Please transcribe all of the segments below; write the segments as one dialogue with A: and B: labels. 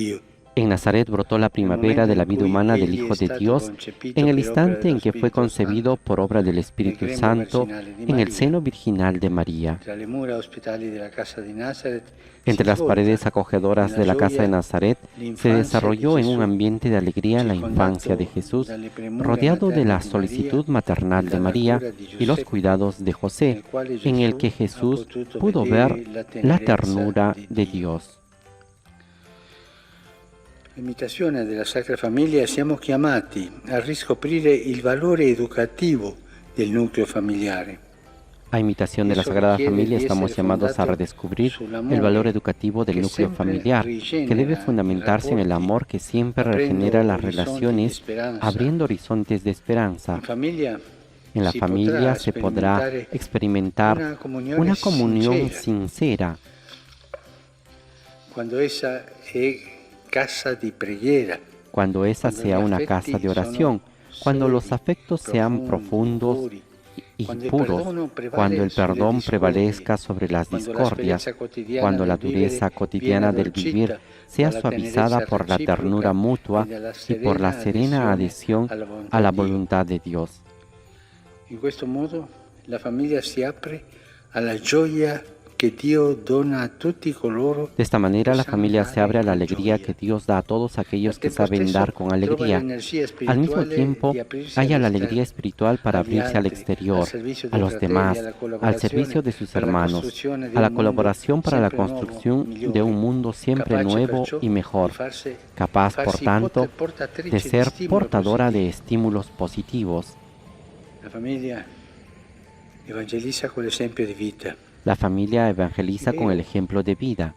A: En Nazaret brotó la primavera de la vida humana del Hijo de Dios, en el instante en que fue concebido por obra del Espíritu Santo en el seno virginal de María. Entre las paredes acogedoras de la casa de Nazaret se desarrolló en un ambiente de alegría la infancia de Jesús, rodeado de la solicitud maternal de María y los cuidados de José, en el que Jesús pudo ver la ternura de Dios.
B: L'imitazione della Sacra Famiglia siamo chiamati a riscoprire il valore educativo del nucleo familiare.
A: A imitación de la Sagrada Familia estamos llamados a redescubrir el valor educativo del núcleo familiar, que debe fundamentarse en el amor que siempre regenera las relaciones, abriendo horizontes de esperanza. En la familia se podrá experimentar una comunión sincera.
B: Cuando esa casa de preghiera,
A: cuando esa sea una casa de oración, cuando los afectos sean profundos y puros, cuando el perdón prevalezca sobre las discordias, cuando la dureza cotidiana del vivir sea suavizada por la ternura mutua y por la serena adhesión a la voluntad de Dios.
B: In questo modo la famiglia si apre alla gioia que Dios dona a tutti coloro.
A: De esta manera la familia se abre a la alegría que Dios da a todos aquellos que saben dar con alegría. Al mismo tiempo, haya la alegría espiritual para abrirse al exterior, a los demás, al servicio de sus hermanos, a la colaboración para la construcción de un mundo siempre nuevo y mejor, capaz, por tanto, de ser portadora de estímulos positivos.
B: La familia evangeliza con el ejemplo de vida.
A: La familia evangeliza con el ejemplo de vida.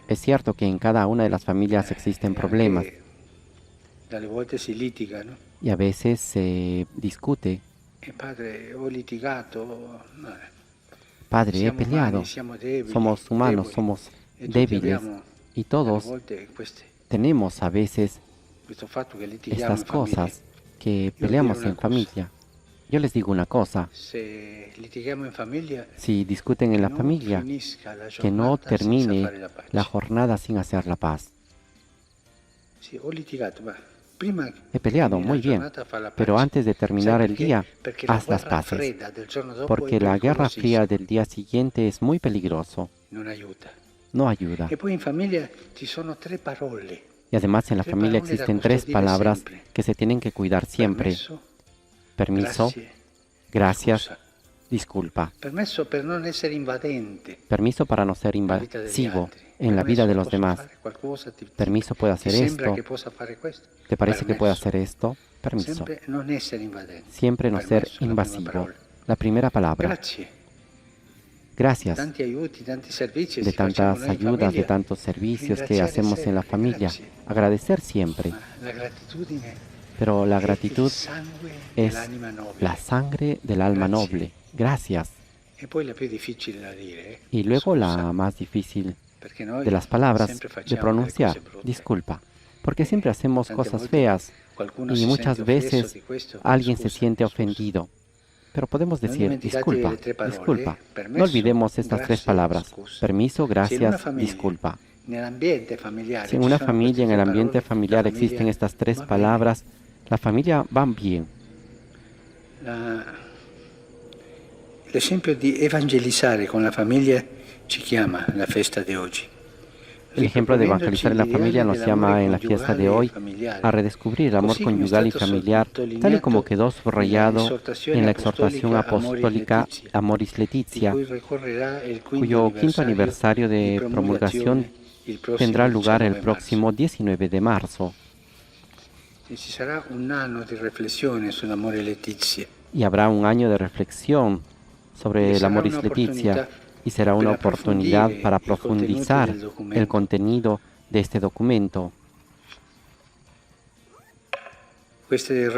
A: Es cierto que en cada una de las familias existen problemas y a veces se discute. Padre, he peleado. Somos humanos, somos débiles y todos tenemos a veces estas cosas que peleamos en familia. Yo les digo una cosa, si discuten en la familia, que no termine la jornada sin hacer la paz. He peleado, muy bien, pero antes de terminar el día, haz las paces, porque la guerra fría del día siguiente es muy peligroso, no ayuda. Y además en la familia existen 3 palabras que se tienen que cuidar siempre. Permiso, gracias, disculpa.
B: Permiso
A: para no ser invasivo en la vida de los demás. Permiso, puedo hacer esto. ¿Te parece que puedo hacer esto? Permiso. Siempre no ser invasivo. La primera palabra. Gracias de tantas ayudas, de tantos servicios que hacemos en la familia. Agradecer siempre. Pero la gratitud es la sangre del alma noble. Gracias. Y luego la más difícil de las palabras de pronunciar, disculpa. Porque siempre hacemos cosas feas y muchas veces alguien se siente ofendido. Pero podemos decir, disculpa, disculpa. No olvidemos estas 3 palabras. Permiso, gracias, disculpa. Si en una familia, en el ambiente familiar existen estas 3 palabras, la familia va bien.
B: L'esempio di evangelizzare con la famiglia ci chiama la festa di oggi.
A: El ejemplo de evangelizar en la familia nos llama en la fiesta de hoy a redescubrir el amor conyugal y familiar, tal y como quedó subrayado en la exhortación apostólica Amoris Laetitia, cuyo 5º aniversario de promulgación tendrá lugar el próximo 19 de marzo. Y habrá un año de reflexión sobre el Amoris Laetitia y será una oportunidad para profundizar el contenido de este documento.
B: Estas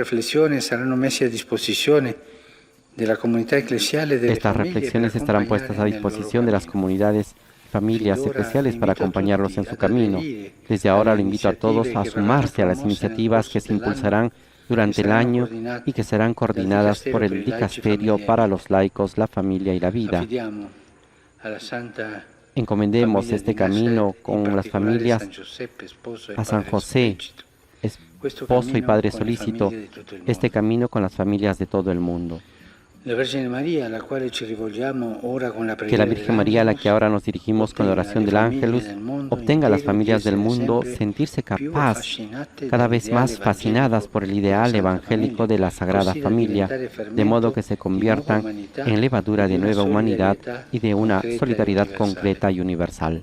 B: reflexiones
A: estarán puestas a disposición de las comunidades familias eclesiales para acompañarlos en su camino. Desde ahora le invito a todos a sumarse a las iniciativas que se impulsarán durante el año y que serán coordinadas por el Dicasterio para los laicos, la familia y la vida. Encomendemos este camino con las familias a San José, esposo y padre solícito, este camino con las familias de todo el mundo. Que la Virgen María, a la que ahora nos dirigimos con la oración del Ángelus, obtenga a las familias del mundo sentirse capaz, cada vez más fascinadas por el ideal evangélico de la Sagrada Familia, de modo que se conviertan en levadura de nueva humanidad y de una solidaridad concreta y universal.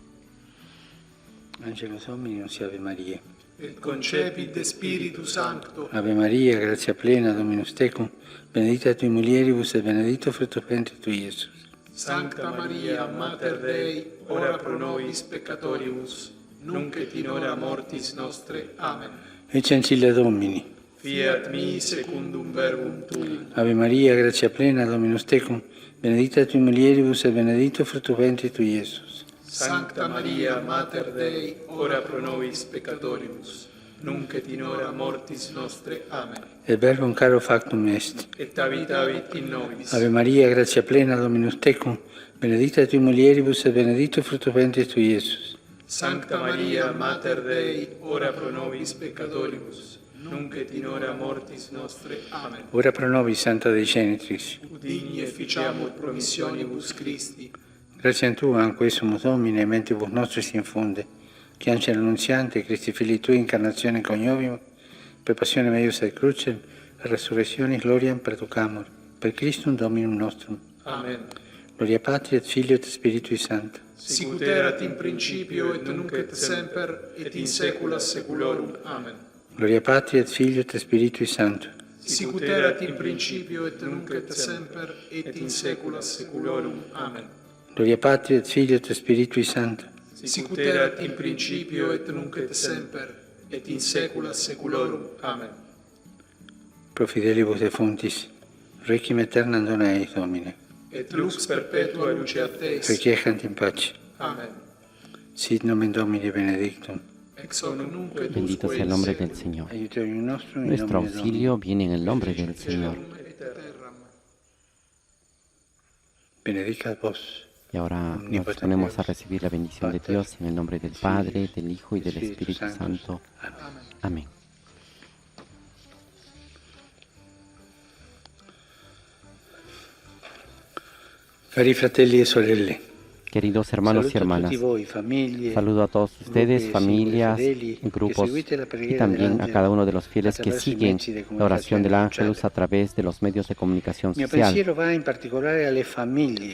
B: Angelus Dominus, Ave Maria.
C: Et concepit de Spiritu Sancto.
B: Ave Maria, gratia plena, Dominus tecum, benedicta tui mulieribus et benedictus fructus ventris tui, Iesus.
C: Sancta Maria, Mater Dei, ora pro nobis peccatoribus, nunc et in hora mortis nostre. Amen.
B: Ecce ancilla Domini.
C: Fiat mi secundum verbum tuum.
B: Ave Maria, gratia plena, Dominus tecum, benedicta tui mulieribus et benedictus fructus ventris tui, Iesus.
C: Sancta Maria, Mater Dei, ora pro nobis peccatoribus, nunc et in hora mortis nostre. Amen.
B: Et verbum caro factum est.
C: Et habitavit in nobis.
B: Ave Maria, gratia plena, Dominus tecum, benedicta tui mulieribus et benedictus fructus ventris tui, Iesus.
C: Sancta Maria, Mater Dei, ora pro nobis peccatoribus, nunc et in hora mortis nostre. Amen.
B: Ora pro nobis, Santa Dei Genitrix.
C: Udigni efficiamur promissionibus Christi.
B: Grazie a Tu, anque sumus Domine, mentibus nostris infunde, che angelo annunziante, Christi Filii Tui, incarnazione coniovimus, per passione meius et crucem, et resurrectionis gloriam perducamur, per Christum Dominum nostrum.
C: Amen.
B: Gloria Patri et Filio et Spiritui Sancto.
C: Sicut erat in principio et nunc et semper et in saecula saeculorum. Amen.
B: Gloria Patri et Filio et Spiritui Sancto.
C: Sicut erat in principio et nunc et semper et in saecula saeculorum. Amen.
B: Gloria Patri et Filio et Spiritui Sancto.
C: Sicut erat in principio et nunc et semper et in saecula saeculorum. Amen.
B: Pro fidelibus defunctis, requiem aeternam dona eis, Domine.
C: Et lux perpetua luceat eis.
B: Requiescant in pace.
C: Amen.
B: Sit nomen Domini benedictum.
C: Ex hoc nunc et
A: Bendito sea el nombre del Señor.
B: Aiuterium nostrum in
A: Nuestro
B: nomine Domini.
A: auxilio viene en el nombre del Señor.
B: Benedicat vos.
A: Y ahora nos disponemos a recibir la bendición de Dios en el nombre del Padre, del Hijo y del Espíritu Santo. Amén.
B: Cari fratelli e sorelle,
A: Queridos hermanos y hermanas, saludo a todos ustedes, familias, grupos y también a cada uno de los fieles que siguen la oración del Ángelus a través de los medios de comunicación social.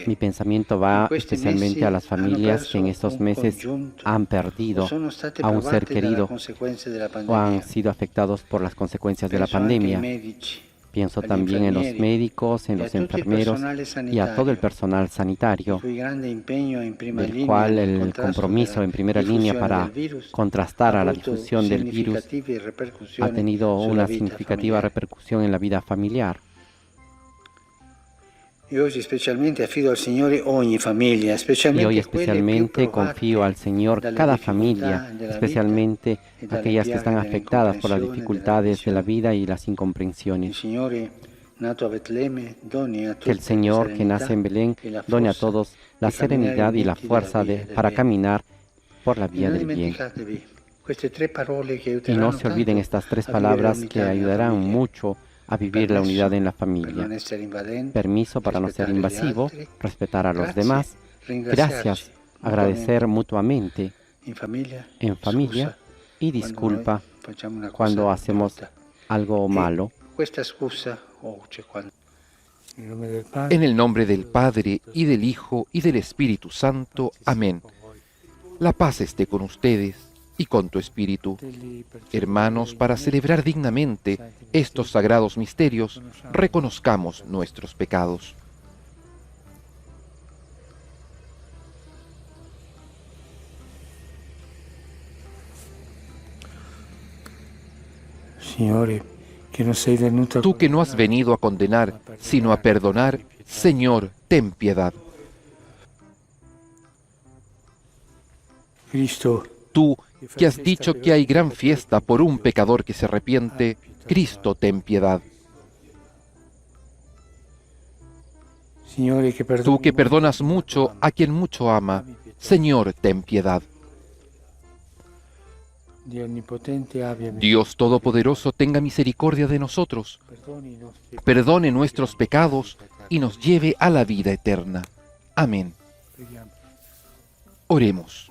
A: Mi pensamiento va especialmente a las familias que en estos meses han perdido a un ser querido o han sido afectados por las consecuencias de la pandemia. Pienso también en los médicos, en los enfermeros y a todo el personal sanitario, del cual el compromiso en primera línea para contrastar a la difusión del virus ha tenido una significativa repercusión en la vida familiar.
B: Y hoy especialmente confío al Señor cada familia, especialmente aquellas que están afectadas por las dificultades de la vida y las incomprensiones. Que el Señor que nace en Belén done a todos la serenidad y la fuerza para caminar por la vía del bien. Y no se olviden estas tres palabras que ayudarán mucho a vivir la unidad en la familia. Permiso para no ser invasivo, respetar a los demás, gracias, agradecer mutuamente en familia y disculpa cuando hacemos algo malo.
D: En el nombre del Padre, y del Hijo, y del Espíritu Santo. Amén. La paz esté con ustedes y con tu espíritu. Hermanos, para celebrar dignamente estos sagrados misterios, reconozcamos nuestros pecados. Tú que no has venido a condenar, sino a perdonar, Señor, ten piedad. Tú que has dicho que hay gran fiesta por un pecador que se arrepiente, Cristo, ten piedad. Tú que perdonas mucho a quien mucho ama, Señor, ten piedad. Dios Todopoderoso, tenga misericordia de nosotros, perdone nuestros pecados y nos lleve a la vida eterna. Amén. Oremos.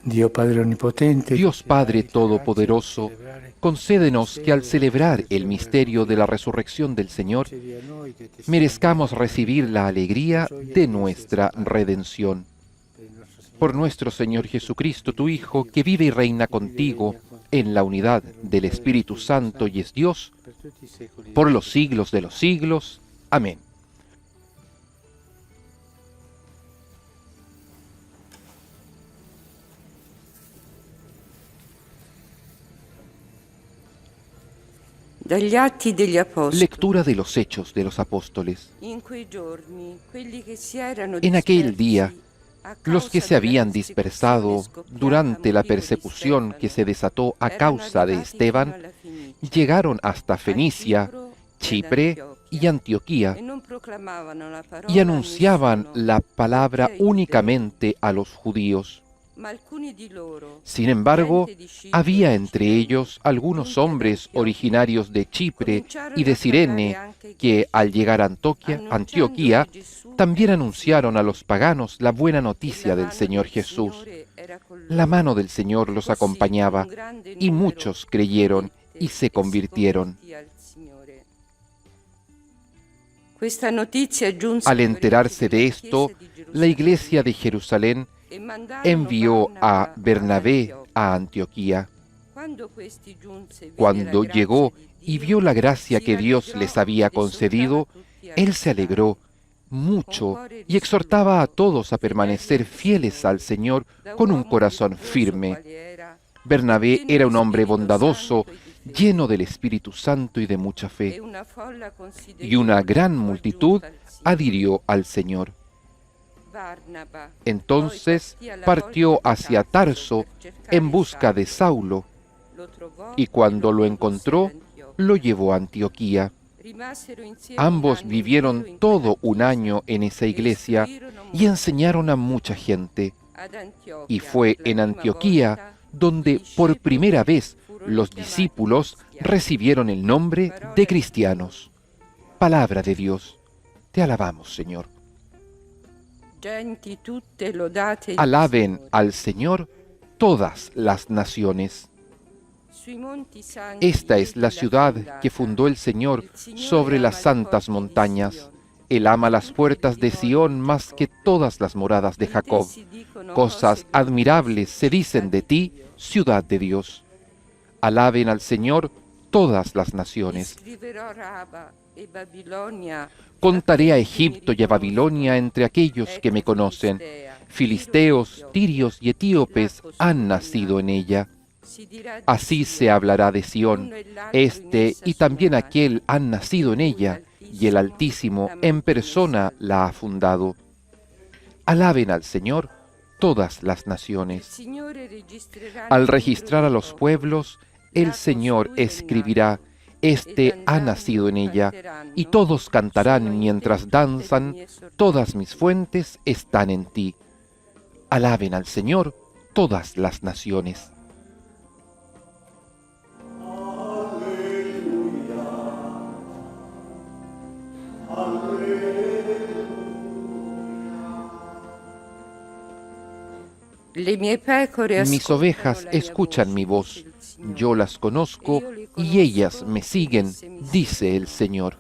B: Dios Padre Todopoderoso, concédenos que al celebrar el misterio de la resurrección del Señor, merezcamos recibir la alegría de nuestra redención. Por nuestro Señor Jesucristo, tu Hijo, que vive y reina contigo en la unidad del Espíritu Santo y es Dios, por los siglos de los siglos. Amén. Lectura de los Hechos de los Apóstoles. En aquel día, los que se habían dispersado durante la persecución que se desató a causa de Esteban, llegaron hasta Fenicia, Chipre y Antioquía, y anunciaban la palabra únicamente a los judíos. Sin embargo, había entre ellos algunos hombres originarios de Chipre y de Cirene que, al llegar a Antioquía, también anunciaron a los paganos la buena noticia del Señor Jesús. La mano del Señor los acompañaba, y muchos creyeron y se convirtieron. Al enterarse de esto, la iglesia de Jerusalén envió a Bernabé a Antioquía. Cuando llegó y vio la gracia que Dios les había concedido, él se alegró mucho y exhortaba a todos a permanecer fieles al Señor con un corazón firme. Bernabé era un hombre bondadoso, lleno del Espíritu Santo y de mucha fe, y una gran multitud adhirió al Señor. Entonces partió hacia Tarso en busca de Saulo, y cuando lo encontró, lo llevó a Antioquía. Ambos vivieron todo un año en esa iglesia y enseñaron a mucha gente. Y fue en Antioquía donde por primera vez los discípulos recibieron el nombre de cristianos. Palabra de Dios. Te alabamos, Señor. Alaben al Señor todas las naciones. Esta es la ciudad que fundó el Señor sobre las santas montañas. Él ama las puertas de Sión más que todas las moradas de Jacob. Cosas admirables se dicen de ti, ciudad de Dios. Alaben al Señor todas las naciones. Contaré a Egipto y a Babilonia entre aquellos que me conocen. Filisteos, tirios y etíopes han nacido en ella. Así se hablará de Sión. Este y también aquel han nacido en ella, y el Altísimo en persona la ha fundado. Alaben al Señor todas las naciones. Al registrar a los pueblos, el Señor escribirá: Este ha nacido en ella, y todos cantarán mientras danzan: todas mis fuentes están en ti. Alaben al Señor todas las naciones. Mis ovejas escuchan mi voz, yo las conozco y ellas me siguen, dice el Señor.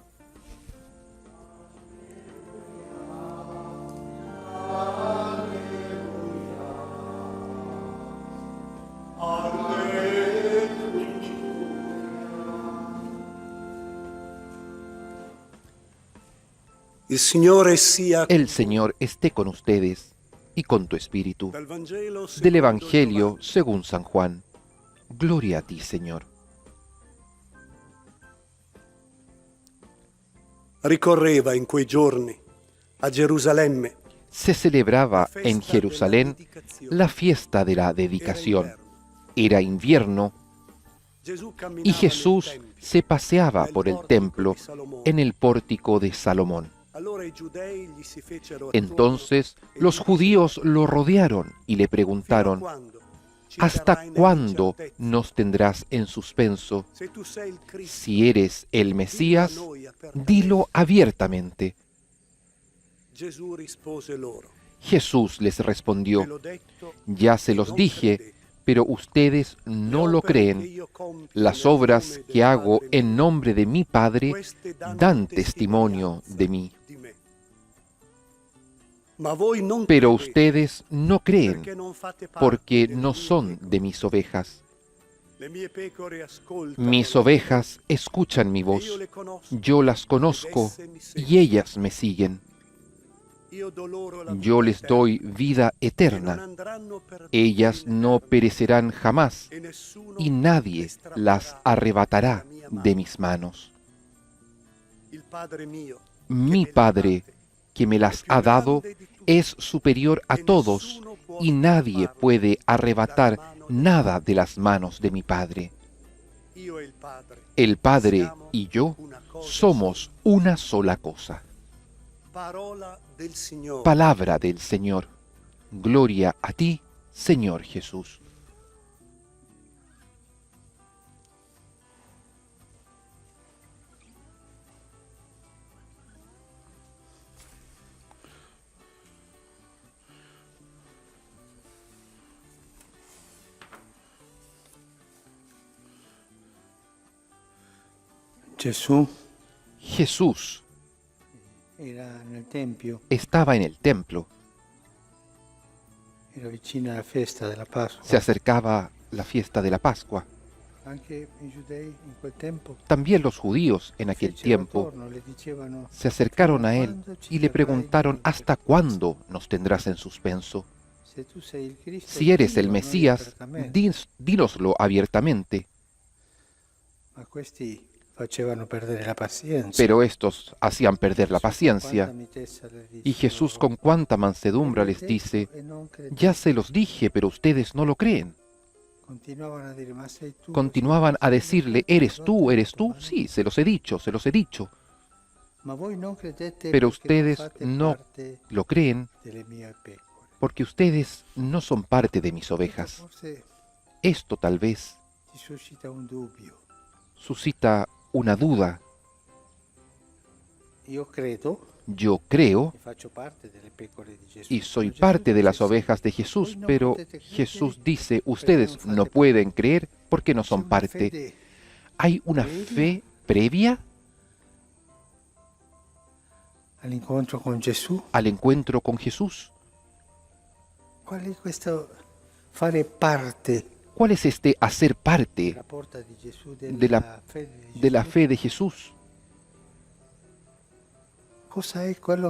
B: El Señor esté con ustedes y con tu espíritu. Del Evangelio según San Juan. Gloria a ti, Señor.
E: Ricorreva in quei giorni a Gerusalemme.
D: Se celebraba en Jerusalén la fiesta de la dedicación. Era invierno Y Jesús se paseaba por el templo en el pórtico de Salomón. Entonces los judíos lo rodearon y le preguntaron: ¿hasta cuándo nos tendrás en suspenso? Si eres el Mesías, dilo abiertamente. Jesús les respondió: ya se los dije, pero ustedes no lo creen. Las obras que hago en nombre de mi Padre dan testimonio de mí. Pero ustedes no creen, porque no son de mis ovejas. Mis ovejas escuchan mi voz, yo las conozco y ellas me siguen. Yo les doy vida eterna, ellas no perecerán jamás, y nadie las arrebatará de mis manos. Mi Padre, que me las ha dado, es superior a todos, y nadie puede arrebatar nada de las manos de mi Padre. El Padre y yo somos una sola cosa. Palabra del Señor. Gloria a ti, Señor Jesús. Jesús estaba en el templo. Se acercaba la fiesta de la Pascua. También los judíos en aquel tiempo se acercaron a él y le preguntaron: ¿hasta cuándo nos tendrás en suspenso? Si eres el Mesías, dínoslo abiertamente. Pero estos hacían perder la paciencia. Y Jesús con cuánta mansedumbre les dice: ya se los dije, pero ustedes no lo creen. Continuaban a decirle: ¿eres tú? ¿Eres tú? Sí, se los he dicho, se los he dicho. Pero ustedes no lo creen porque ustedes no son parte de mis ovejas. Esto tal vez suscita una duda. Yo creo y soy parte de las ovejas de Jesús, pero Jesús dice: ustedes no pueden creer porque no son parte. ¿Hay una fe previa al encuentro con Jesús? ¿Cuál es este hacer parte de la fe de Jesús?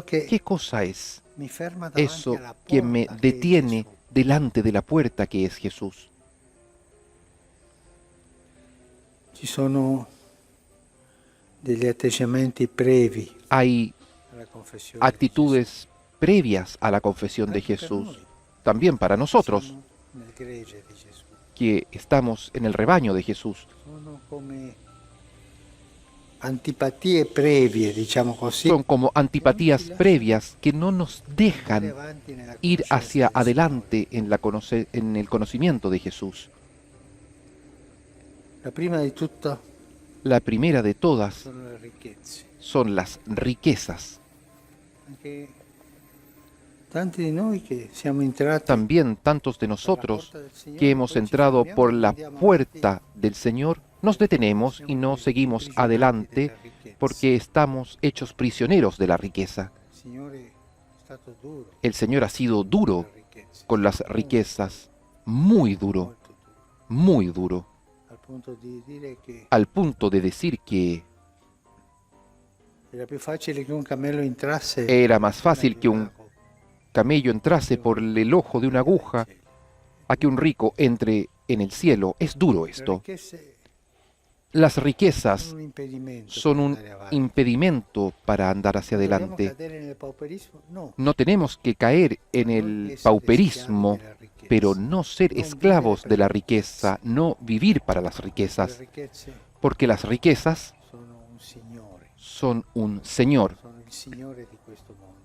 D: ¿Qué cosa es eso que me detiene delante de la puerta que es Jesús? Hay actitudes previas a la confesión de Jesús, también para nosotros, que estamos en el rebaño de Jesús. Son como antipatías previas que no nos dejan ir hacia adelante en el conocimiento de Jesús. La primera de todas son las riquezas. También tantos de nosotros que hemos entrado por la puerta del Señor, nos detenemos y no seguimos adelante porque estamos hechos prisioneros de la riqueza. El Señor ha sido duro con las riquezas, muy duro, al punto de decir que era más fácil que un camello entrase por el ojo de una aguja a que un rico entre en el cielo. Es duro esto. Las riquezas son un impedimento para andar hacia adelante. No tenemos que caer en el pauperismo, pero no ser esclavos de la riqueza, no vivir para las riquezas, porque las riquezas son un señor,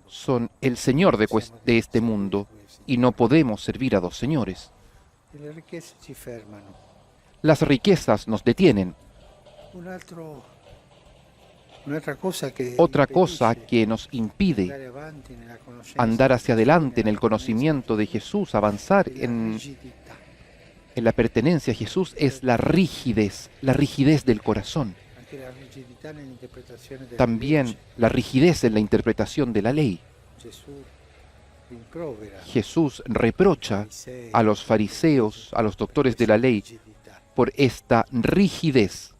D: son el señor de este mundo, y no podemos servir a dos señores. Las riquezas nos detienen. Otra cosa que nos impide andar hacia adelante en el conocimiento de Jesús, avanzar en la pertenencia a Jesús, es la rigidez del corazón. También la rigidez en la interpretación de la ley. Jesús reprocha a los fariseos, a los doctores de la ley, por esta rigidez,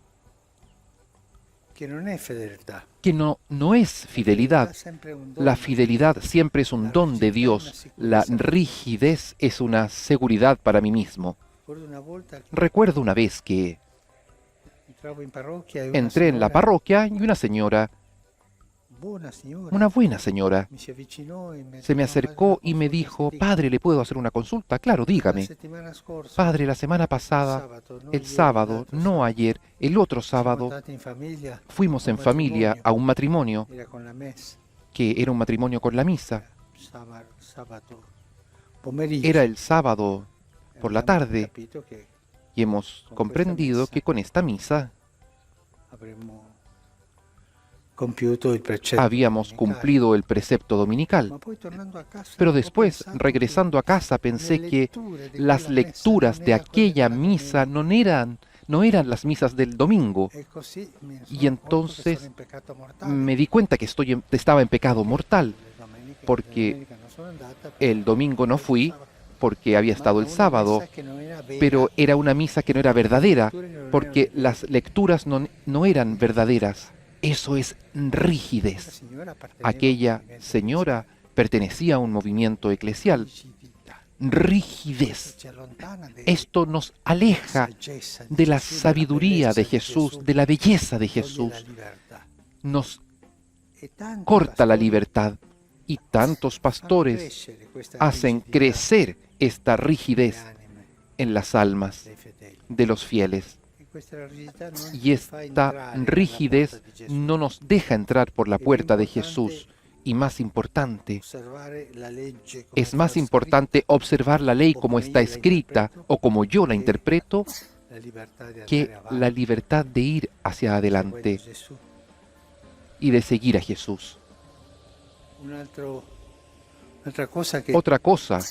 D: que no es fidelidad. La fidelidad siempre es un don de Dios. La rigidez es una seguridad para mí mismo. Recuerdo una vez que entré en la parroquia y una señora, una buena señora, se me acercó y me dijo: padre, ¿le puedo hacer una consulta? Claro, dígame. Padre, la semana pasada, el sábado, no ayer, el otro sábado, fuimos en familia a un matrimonio, que era un matrimonio con la misa. Era el sábado por la tarde y hemos comprendido que con esta misa habíamos cumplido el precepto dominical. Pero después, regresando a casa, pensé que las lecturas de aquella misa no eran las misas del domingo. Y entonces me di cuenta que estaba en pecado mortal, porque el domingo no fui, porque había estado el sábado, pero era una misa que no era verdadera, porque las lecturas no eran verdaderas. Eso es rigidez. Aquella señora pertenecía a un movimiento eclesial. Rigidez. Esto nos aleja de la sabiduría de Jesús, de la belleza de Jesús. Nos corta la libertad. Y tantos pastores hacen crecer esta rigidez en las almas de los fieles. Y esta rigidez no nos deja entrar por la puerta de Jesús. Y más importante, es más importante observar la ley como está escrita o como yo la interpreto, que la libertad de ir hacia adelante y de seguir a Jesús. Otra cosa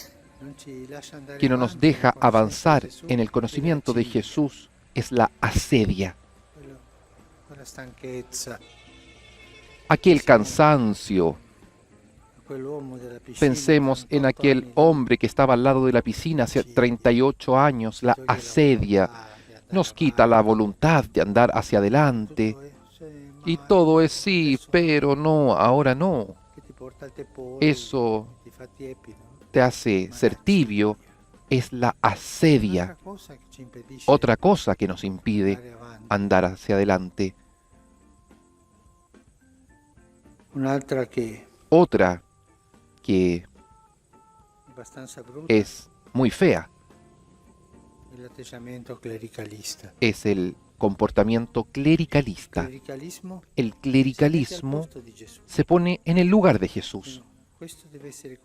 D: que no nos deja avanzar en el conocimiento de Jesús es la asedia. Aquel cansancio. Pensemos en aquel hombre que estaba al lado de la piscina hace 38 años. La asedia nos quita la voluntad de andar hacia adelante. Y todo es sí, pero no, ahora no. Eso te hace ser tibio. Es la asedia. Otra cosa que nos impide andar hacia adelante. Otra que es muy fea es el comportamiento clericalista. El clericalismo se pone en el lugar de Jesús.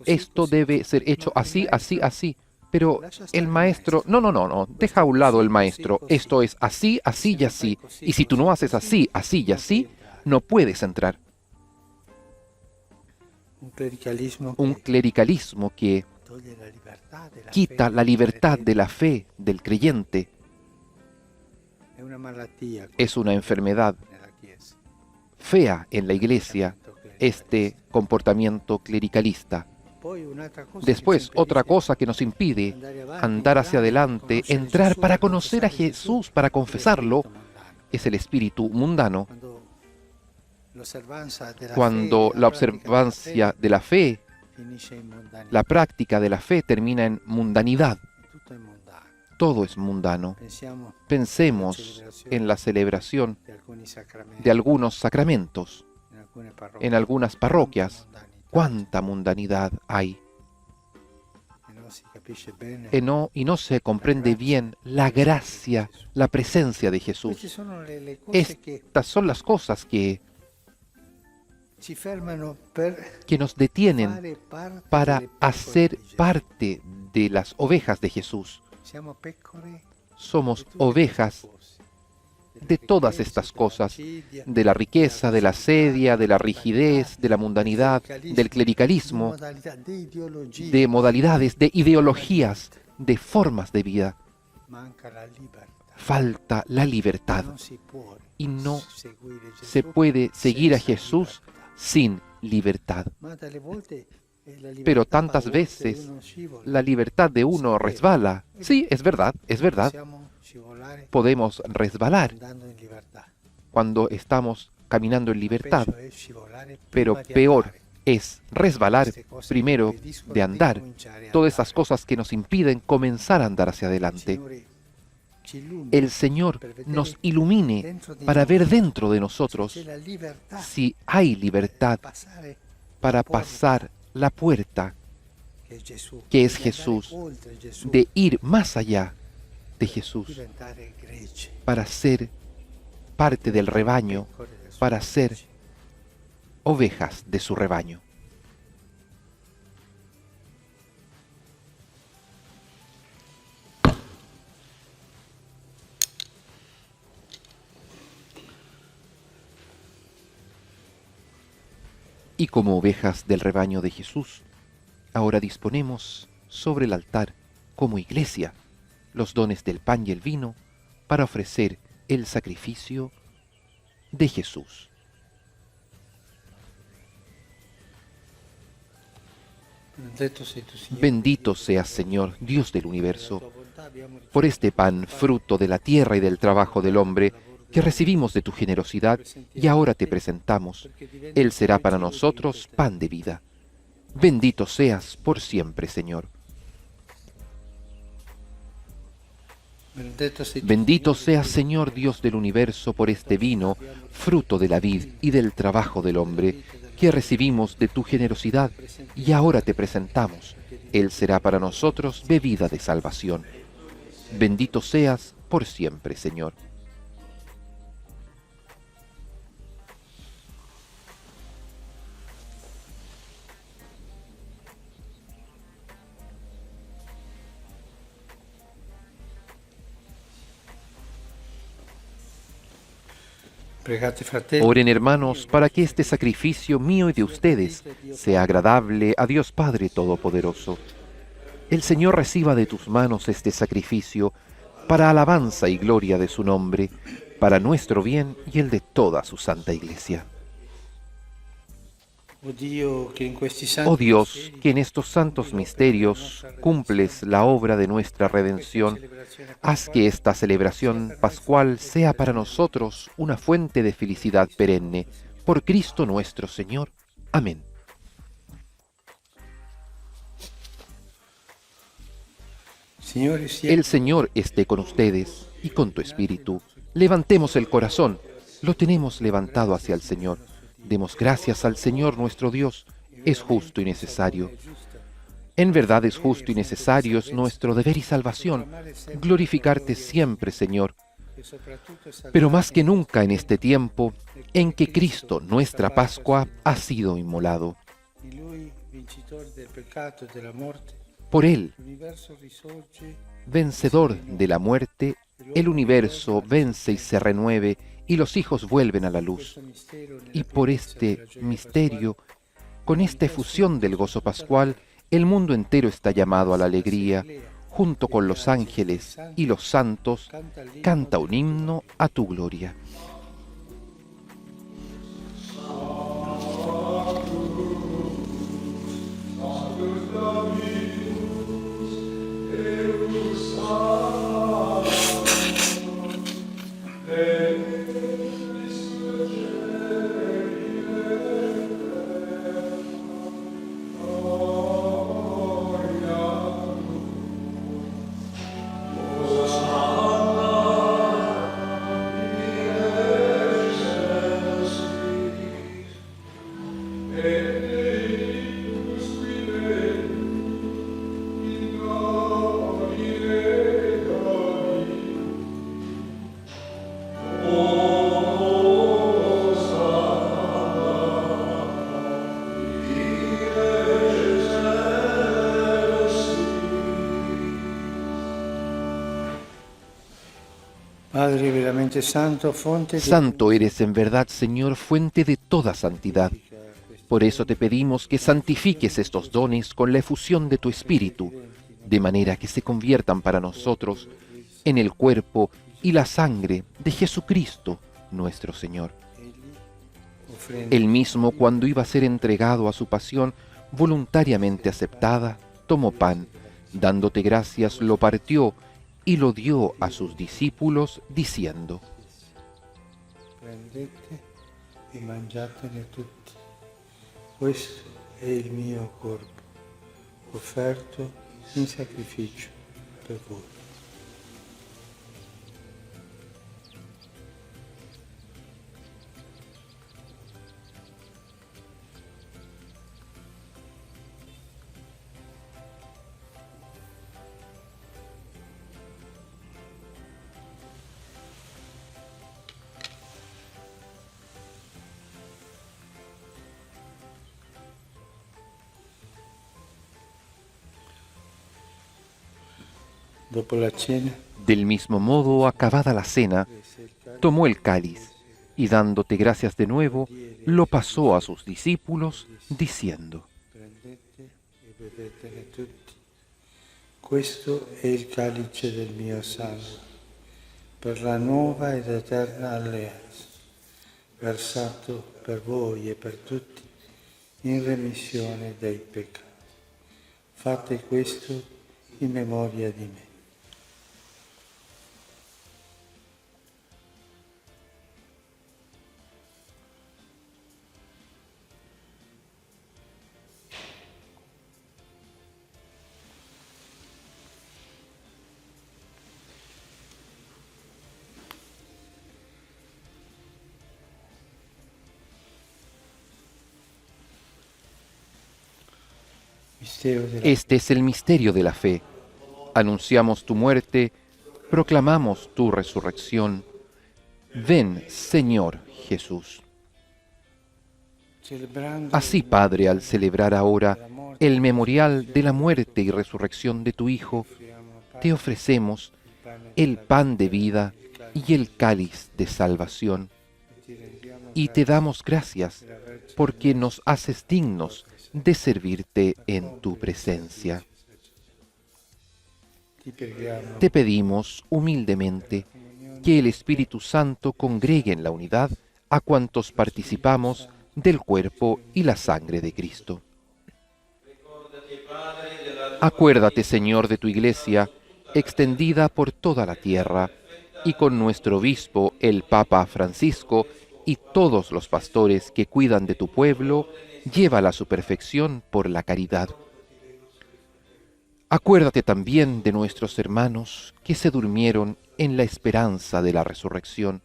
D: Esto debe ser hecho así, así, así. Pero el maestro, no, deja a un lado el maestro. Esto es así, así y así. Y si tú no haces así, así y así, no puedes entrar. Un clericalismo que quita la libertad de la fe del creyente. Es una enfermedad fea en la iglesia, este comportamiento clericalista. Después, otra cosa que nos impide andar hacia adelante, entrar para conocer a Jesús, para confesarlo, es el espíritu mundano. Cuando la observancia de la fe, la práctica de la fe termina en mundanidad. todo es mundano. Pensemos en la celebración de algunos sacramentos, en algunas parroquias. ¿Cuánta mundanidad hay? Y no se comprende bien la gracia, la presencia de Jesús. Estas son las cosas que nos detienen para hacer parte de las ovejas de Jesús. Somos ovejas de todas estas cosas, de la riqueza, de la asedia, de la rigidez, de la mundanidad, del clericalismo, de modalidades, de ideologías, de formas de vida. Falta la libertad y no se puede seguir a Jesús sin libertad. Pero tantas veces la libertad de uno resbala. Sí, es verdad, es verdad. Podemos resbalar cuando estamos caminando en libertad, pero peor es resbalar primero de andar. Todas esas cosas que nos impiden comenzar a andar hacia adelante. El Señor nos ilumine para ver dentro de nosotros si hay libertad para pasar la puerta que es Jesús, de ir más allá de Jesús, para ser parte del rebaño, para ser ovejas de su rebaño. Y como ovejas del rebaño de Jesús, ahora disponemos sobre el altar, como iglesia, los dones del pan y el vino para ofrecer el sacrificio de Jesús. Bendito seas, Señor, Dios del universo, por este pan, fruto de la tierra y del trabajo del hombre, que recibimos de tu generosidad y ahora te presentamos. Él será para nosotros pan de vida. Bendito seas por siempre, Señor. Bendito seas, Señor Dios del universo, por este vino, fruto de la vid y del trabajo del hombre, que recibimos de tu generosidad y ahora te presentamos. Él será para nosotros bebida de salvación. Bendito seas por siempre, Señor. Oren, hermanos, para que este sacrificio mío y de ustedes sea agradable a Dios Padre Todopoderoso. El Señor reciba de tus manos este sacrificio para alabanza y gloria de su nombre, para nuestro bien y el de toda su santa Iglesia. Oh Dios, que en estos santos misterios cumples la obra de nuestra redención, haz que esta celebración pascual sea para nosotros una fuente de felicidad perenne. Por Cristo nuestro Señor. Amén. El Señor esté con ustedes y con tu espíritu. Levantemos el corazón. Lo tenemos levantado hacia el Señor. Demos gracias al Señor nuestro Dios, es justo y necesario. En verdad es justo y necesario, es nuestro deber y salvación, glorificarte siempre, Señor. Pero más que nunca en este tiempo en que Cristo, nuestra Pascua, ha sido inmolado. Por Él, vencedor de la muerte, el universo vence y se renueve, y los hijos vuelven a la luz. Y por este misterio, con esta efusión del gozo pascual, el mundo entero está llamado a la alegría. Junto con los ángeles y los santos, canta un himno a tu gloria.
F: Padre veramente santo, fuente de...
D: Santo eres en verdad, Señor, fuente de toda santidad. Por eso te pedimos que santifiques estos dones con la efusión de tu Espíritu, de manera que se conviertan para nosotros en el cuerpo y la sangre de Jesucristo, nuestro Señor. Él mismo, cuando iba a ser entregado a su pasión voluntariamente aceptada, tomó pan, dándote gracias, lo partió y lo dio a sus discípulos, diciendo:
F: Prendete e mangiatene tutti. Questo è il mio corpo, offerto in sacrificio per voi. Dopo la cena,
D: Del mismo modo, acabada la cena, tomó el cáliz y dándote gracias de nuevo, lo pasó a sus discípulos, diciendo:
F: prendete e bevetene tutti. Questo è il calice del mio sangue, per la nuova ed eterna alleanza, versato per voi e per tutti in remissione dei peccati. Fate questo in memoria di me.
D: Este es el misterio de la fe. Anunciamos tu muerte, proclamamos tu resurrección. Ven, Señor Jesús. Así, Padre, al celebrar ahora el memorial de la muerte y resurrección de tu Hijo, te ofrecemos el pan de vida y el cáliz de salvación. Y te damos gracias porque nos haces dignos de servirte en tu presencia. Te pedimos humildemente que el Espíritu Santo congregue en la unidad a cuantos participamos del cuerpo y la sangre de Cristo. Acuérdate, Señor, de tu Iglesia, extendida por toda la tierra, y con nuestro obispo, el Papa Francisco, y todos los pastores que cuidan de tu pueblo, llévala a su perfección por la caridad. Acuérdate también de nuestros hermanos que se durmieron en la esperanza de la resurrección,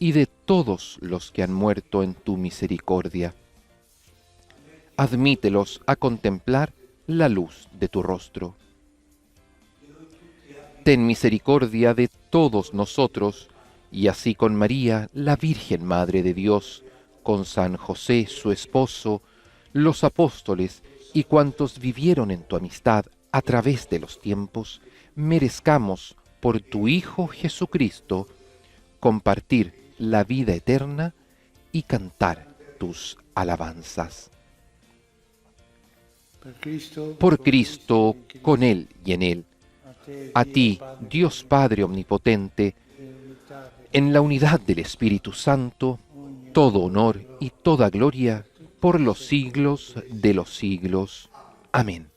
D: y de todos los que han muerto en tu misericordia. Admítelos a contemplar la luz de tu rostro. Ten misericordia de todos nosotros, y así con María, la Virgen Madre de Dios, con San José, su esposo, los apóstoles y cuantos vivieron en tu amistad a través de los tiempos, merezcamos, por tu Hijo Jesucristo, compartir la vida eterna y cantar tus alabanzas. Por Cristo, con Él y en Él, a ti, Dios Padre Omnipotente, en la unidad del Espíritu Santo, todo honor y toda gloria por los siglos de los siglos. Amén.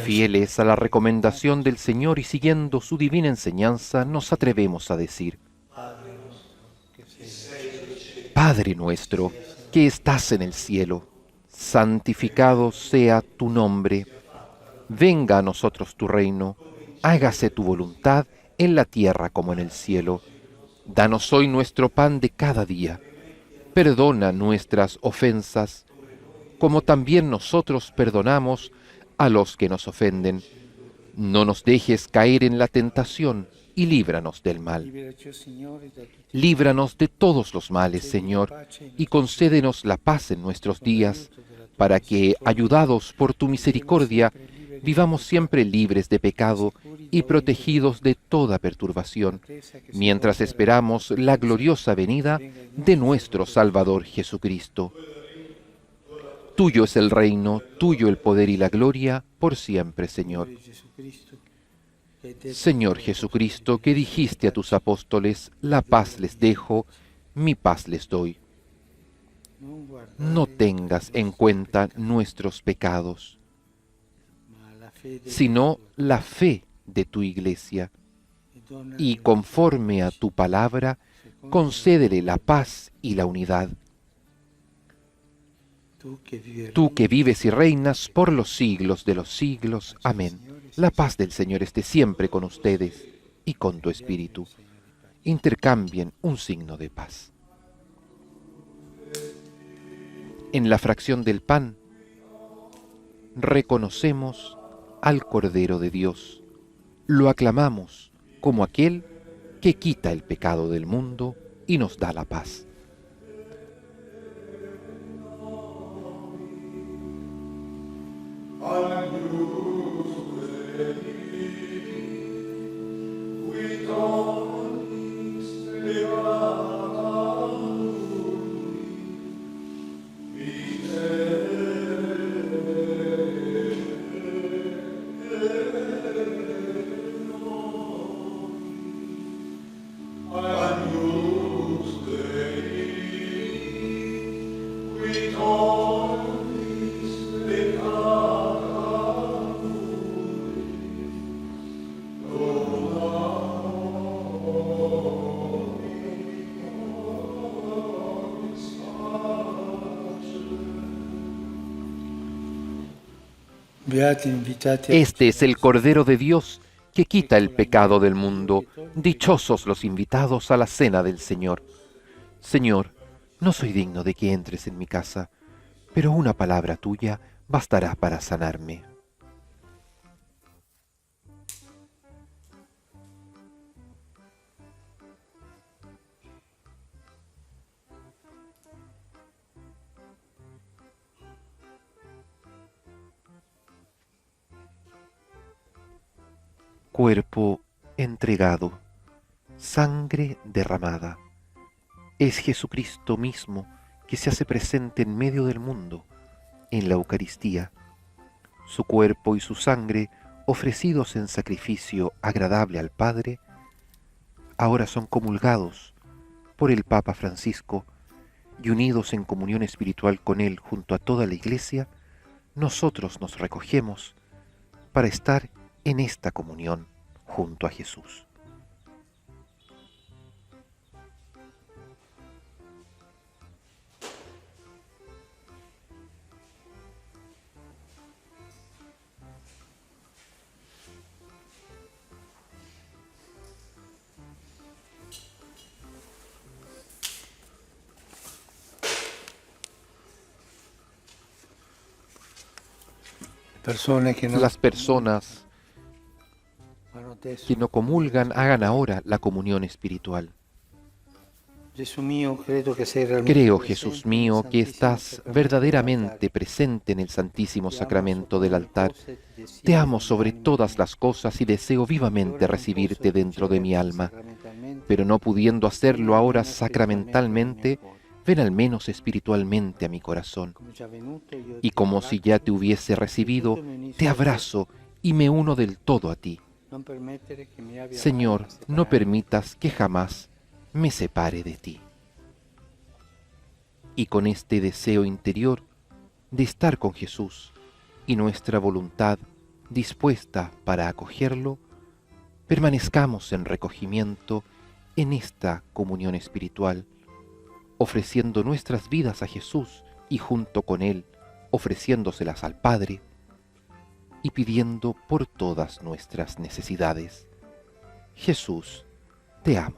D: Fieles a la recomendación del Señor y siguiendo su divina enseñanza, nos atrevemos a decir: Padre nuestro, que estás en el cielo, santificado sea tu nombre. Venga a nosotros tu reino, hágase tu voluntad en la tierra como en el cielo. Danos hoy nuestro pan de cada día. Perdona nuestras ofensas, como también nosotros perdonamos a los que nos ofenden. No nos dejes caer en la tentación y líbranos del mal. Líbranos de todos los males, Señor, y concédenos la paz en nuestros días, para que, ayudados por tu misericordia, vivamos siempre libres de pecado y protegidos de toda perturbación, mientras esperamos la gloriosa venida de nuestro Salvador Jesucristo. Tuyo es el reino, tuyo el poder y la gloria, por siempre, Señor. Señor Jesucristo, que dijiste a tus apóstoles, la paz les dejo, mi paz les doy. No tengas en cuenta nuestros pecados, sino la fe de tu Iglesia, y conforme a tu palabra, concédele la paz y la unidad. Tú que vives y reinas por los siglos de los siglos. Amén. La paz del Señor esté siempre con ustedes y con tu espíritu. Intercambien un signo de paz. En la fracción del pan, reconocemos al Cordero de Dios. Lo aclamamos como aquel que quita el pecado del mundo y nos da la paz. Este es el Cordero de Dios que quita el pecado del mundo. Dichosos los invitados a la cena del Señor. Señor, no soy digno de que entres en mi casa, pero una palabra tuya bastará para sanarme. Cuerpo entregado, sangre derramada. Es Jesucristo mismo que se hace presente en medio del mundo, en la Eucaristía. Su cuerpo y su sangre, ofrecidos en sacrificio agradable al Padre, ahora son comulgados por el Papa Francisco y unidos en comunión espiritual con él junto a toda la Iglesia, nosotros nos recogemos para estar en esta comunión junto a Jesús. Las personas que no comulgan hagan ahora la comunión espiritual. Creo, Jesús mío, que estás verdaderamente presente en el Santísimo Sacramento del altar. Te amo sobre todas las cosas y deseo vivamente recibirte dentro de mi alma. Pero no pudiendo hacerlo ahora sacramentalmente, ven al menos espiritualmente a mi corazón. Y como si ya te hubiese recibido, te abrazo y me uno del todo a ti. Señor, no permitas que jamás me separe de ti. Y con este deseo interior de estar con Jesús y nuestra voluntad dispuesta para acogerlo, permanezcamos en recogimiento en esta comunión espiritual, ofreciendo nuestras vidas a Jesús y junto con Él ofreciéndoselas al Padre y pidiendo por todas nuestras necesidades. Jesús, te amo.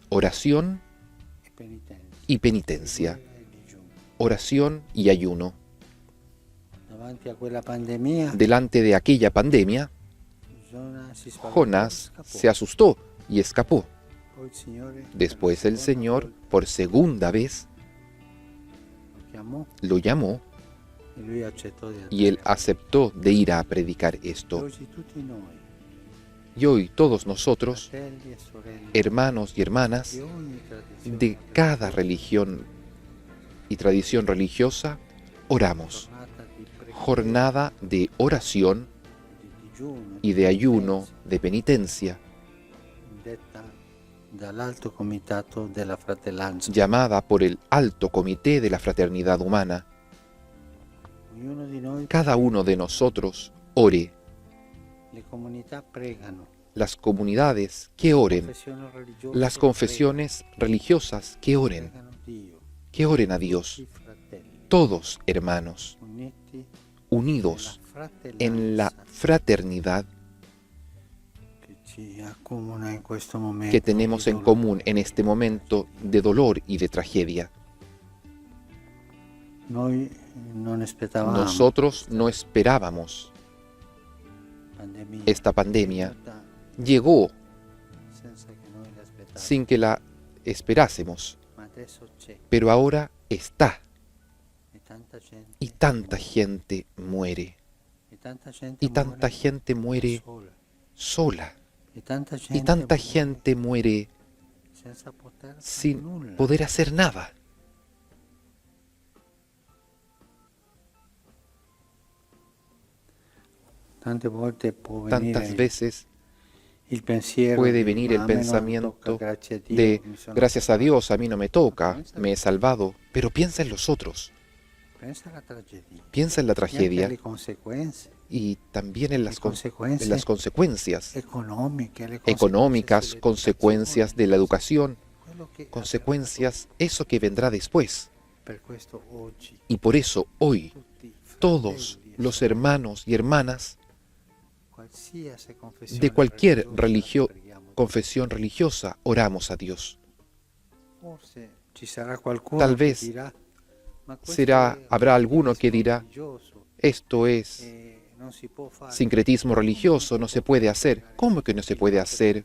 D: Oración y penitencia. Oración y ayuno. Delante de aquella pandemia, Jonás se asustó y escapó. Después el Señor, por segunda vez, lo llamó y él aceptó de ir a predicar esto. Y hoy todos nosotros, hermanos y hermanas de cada religión y tradición religiosa, oramos. Jornada de oración y de ayuno, de penitencia, llamada por el Alto Comité de la Fraternidad Humana. Cada uno de nosotros ore. Las comunidades que oren, las confesiones religiosas que oren a Dios. Todos hermanos, unidos en la fraternidad que tenemos en común en este momento de dolor y de tragedia. Nosotros no esperábamos esta pandemia. Llegó sin que la esperásemos, pero ahora está. Y tanta gente muere. Y tanta gente muere sola. Y tanta gente muere sin poder hacer nada. Tantas veces puede venir el pensamiento de gracias a Dios, a mí no me toca, me he salvado, pero piensa en los otros. Piensa en la tragedia y también en las consecuencias económicas, consecuencias de la educación, consecuencias, eso que vendrá después. Y por eso hoy todos los hermanos y hermanas de cualquier confesión religiosa oramos a Dios. Tal vez habrá alguno que dirá, esto es sincretismo religioso, no se puede hacer. ¿Cómo que no se puede hacer?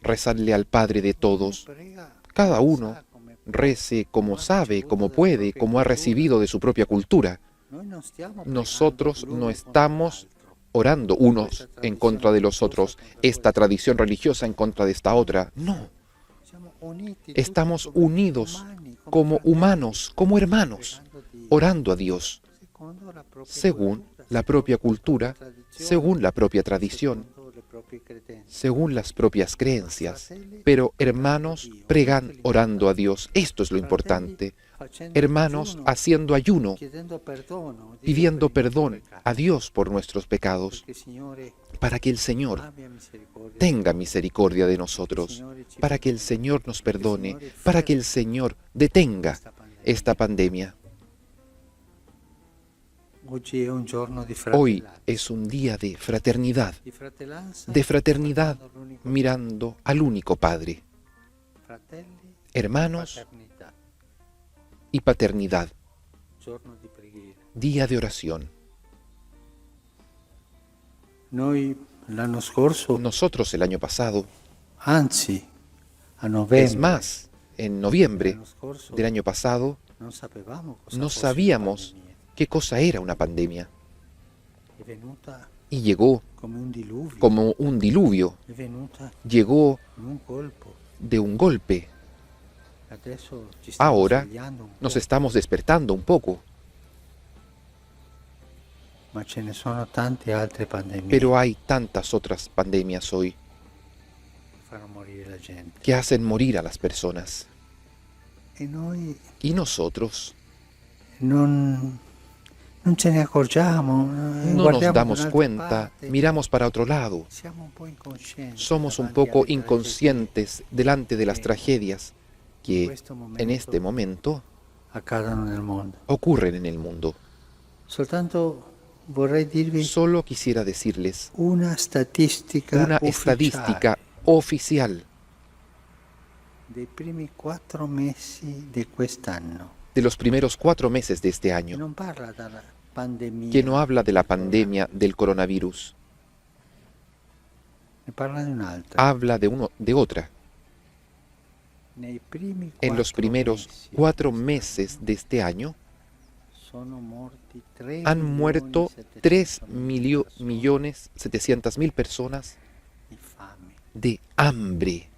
D: Rezarle al Padre de todos. Cada uno rece como sabe, como puede, como ha recibido de su propia cultura. Nosotros no estamos orando unos en contra de los otros, esta tradición religiosa en contra de esta otra. No. Estamos unidos como humanos, como hermanos, orando a Dios, según la propia cultura, según la propia tradición, según las propias creencias. Pero hermanos pregan orando a Dios. Esto es lo importante. Hermanos haciendo ayuno, pidiendo perdón a Dios por nuestros pecados, para que el Señor tenga misericordia de nosotros, para que el Señor nos perdone, para que el Señor detenga esta pandemia. Hoy es un día de fraternidad mirando al único Padre. Hermanos y paternidad, día de oración. Nosotros el año pasado, es más, en noviembre del año pasado, no sabíamos qué cosa era una pandemia. Y llegó como un diluvio, llegó de un golpe. Ahora nos estamos despertando un poco, pero hay tantas otras pandemias hoy que hacen morir a las personas. Y nosotros no nos damos cuenta, miramos para otro lado. Somos un poco inconscientes delante de las tragedias que en este momento ocurren en el mundo. Solo quisiera decirles una estadística oficial de los primeros 4 meses de este año, que no habla de la pandemia del coronavirus, habla de otra. En los primeros 4 meses de este año han muerto 3.700.000 personas de hambre.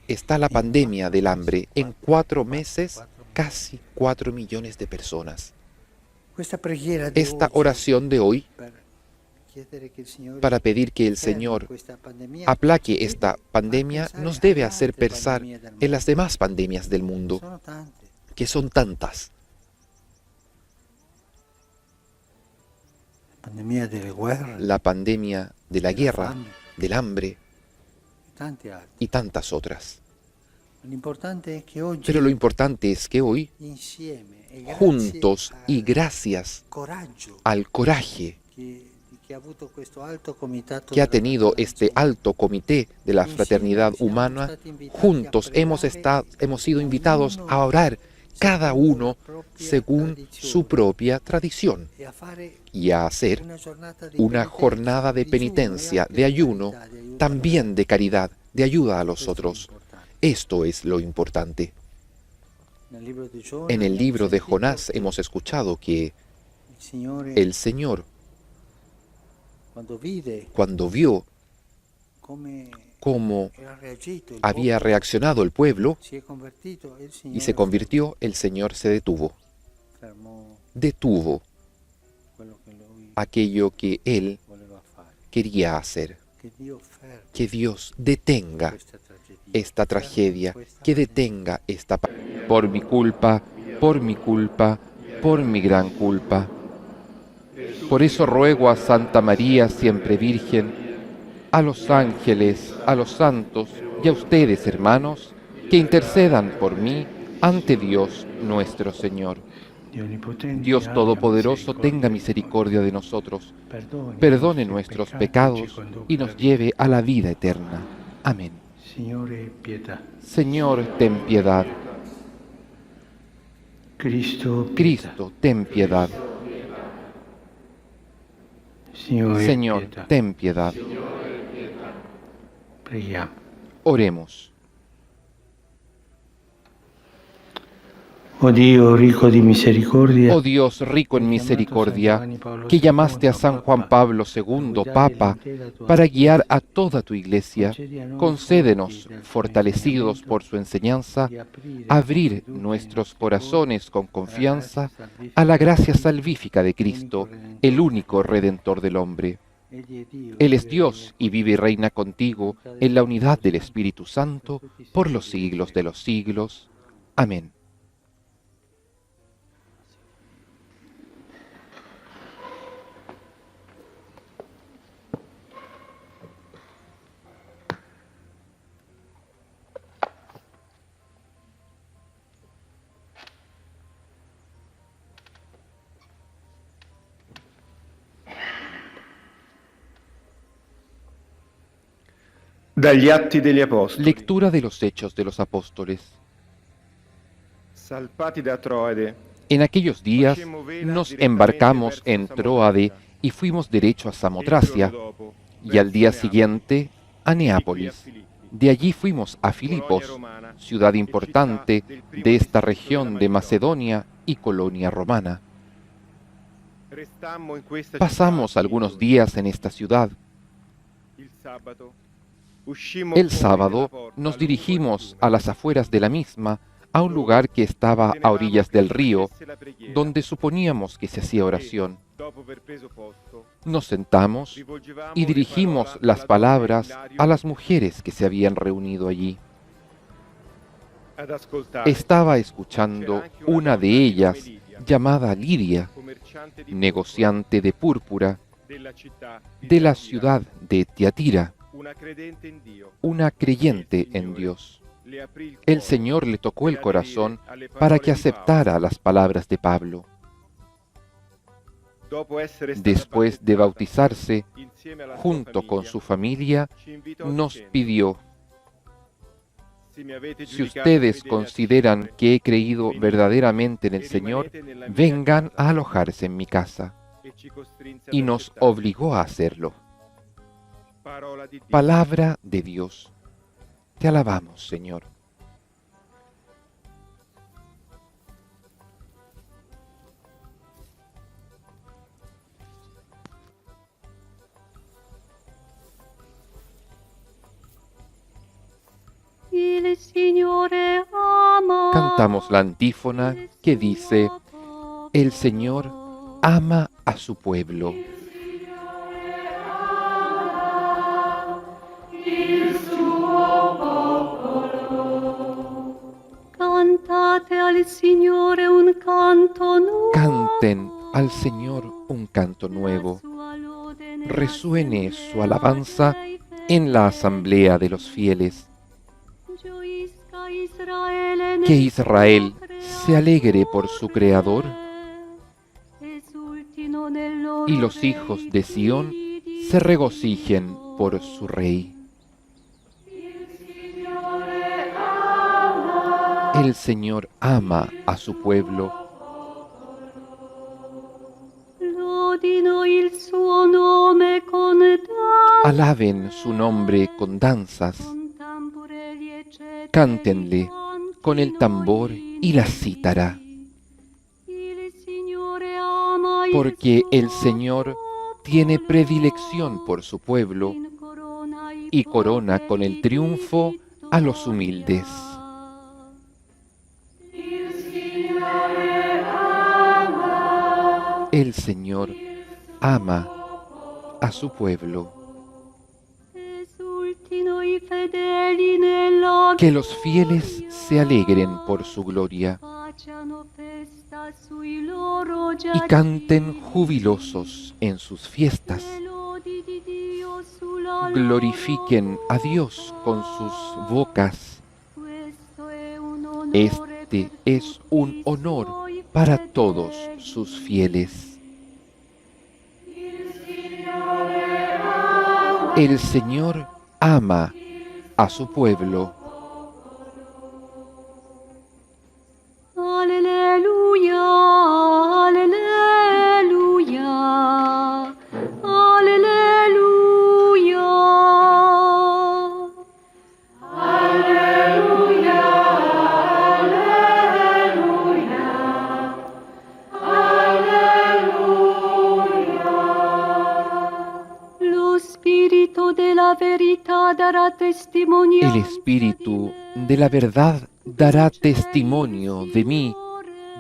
D: Está la pandemia del hambre. En 4 meses, casi 4 millones de personas. Esta oración de hoy, para pedir que el Señor aplaque esta pandemia, nos debe hacer pensar en las demás pandemias del mundo, que son tantas. La pandemia de la guerra, del hambre y tantas otras. Pero lo importante es que hoy, juntos y gracias al coraje que ha tenido este alto comité de la fraternidad humana, juntos hemos sido invitados a orar cada uno según su propia tradición y a hacer una jornada de penitencia, de ayuno, también de caridad, de ayuda a los otros. Esto es lo importante. En el libro de Jonás hemos escuchado que el Señor, cuando vio cómo había reaccionado el pueblo y se convirtió, el Señor se detuvo. Detuvo aquello que Él quería hacer. Que Dios detenga esta tragedia, que detenga esta... Por mi culpa, por mi culpa, por mi gran culpa. Por eso ruego a Santa María, siempre Virgen, a los ángeles, a los santos y a ustedes, hermanos, que intercedan por mí ante Dios nuestro Señor. Dios Todopoderoso tenga misericordia de nosotros, perdone nuestros pecados y nos lleve a la vida eterna. Amén. Señor, ten piedad. Cristo, ten piedad. Señor, ten piedad. Oremos.
F: Oh Dios rico en misericordia,
D: Oh Dios rico en misericordia, que llamaste a San Juan Pablo II, Papa, para guiar a toda tu Iglesia, concédenos, fortalecidos por su enseñanza, abrir nuestros corazones con confianza a la gracia salvífica de Cristo, el único Redentor del hombre. Él es Dios y vive y reina contigo en la unidad del Espíritu Santo por los siglos de los siglos. Amén.
G: Dagli Atti degli Apostoli.
D: Lectura de los Hechos de los Apóstoles.
G: Salpati da Troade.
D: En aquellos días nos embarcamos en Tróade y fuimos derecho a Samotracia, y al día siguiente a Neápolis. De allí fuimos a Filipos, ciudad importante de esta región de Macedonia y colonia romana. Pasamos algunos días en esta ciudad. El sábado nos dirigimos a las afueras de la misma, a un lugar que estaba a orillas del río, donde suponíamos que se hacía oración. Nos sentamos y dirigimos las palabras a las mujeres que se habían reunido allí. Estaba escuchando una de ellas, llamada Lidia, negociante de púrpura, de la ciudad de Tiatira, una creyente en Dios. El Señor le tocó el corazón para que aceptara las palabras de Pablo. Después de bautizarse, junto con su familia, nos pidió: si ustedes consideran que he creído verdaderamente en el Señor, vengan a alojarse en mi casa. Y nos obligó a hacerlo. Palabra de Dios. Te alabamos, Señor. Cantamos la antífona que dice: el Señor ama a su pueblo. Canten al Señor un canto nuevo. Resuene su alabanza en la asamblea de los fieles. Que Israel se alegre por su Creador y los hijos de Sión se regocijen por su Rey. El Señor ama a su pueblo. Alaben su nombre con danzas. Cántenle con el tambor y la cítara. Porque el Señor tiene predilección por su pueblo y corona con el triunfo a los humildes. El Señor ama a su pueblo. Que los fieles se alegren por su gloria y canten jubilosos en sus fiestas. Glorifiquen a Dios con sus bocas. Este es un honor para todos sus fieles. El Señor ama a su pueblo.
H: Aleluya, aleluya, aleluya. Aleluya, aleluya, aleluya. Lo Spirito de la verità dará testimonio.
D: El Espíritu de la verdad dará testimonio de mí,